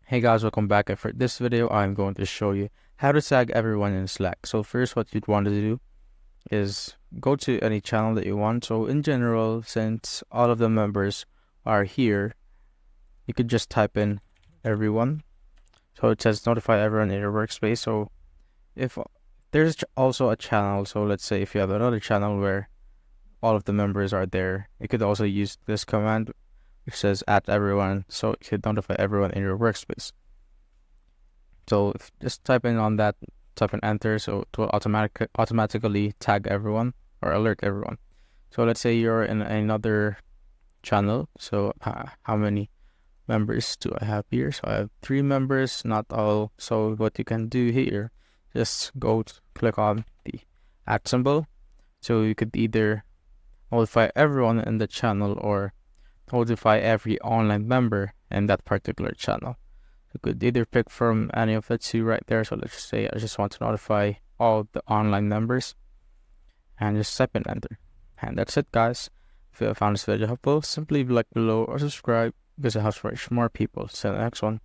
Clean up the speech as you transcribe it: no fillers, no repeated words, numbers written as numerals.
Hey guys, welcome back. And for this video, I'm going to show you how to tag everyone in Slack. So first, what you'd want to do is go to any channel that you want. So in general, since all of the members are here, you could just type in everyone. So it says notify everyone in your workspace. So if there's also a channel, so let's say if you have another channel where all of the members are there, you could also use this command which says at everyone, so it could notify everyone in your workspace. So just type in on that, type in enter, so it will automatically tag everyone or alert everyone. So let's say you're in another channel. So how many members do I have here? So I have 3 members, not all. So what you can do here, just click on the at symbol. So you could either notify everyone in the channel or notify every online member in that particular channel. You could either pick from any of the two right there. So let's just say I just want to notify all the online members and just type in enter. And that's it, guys. If you have found this video helpful, simply leave a like below or subscribe because it helps reach more people. See you in the next one.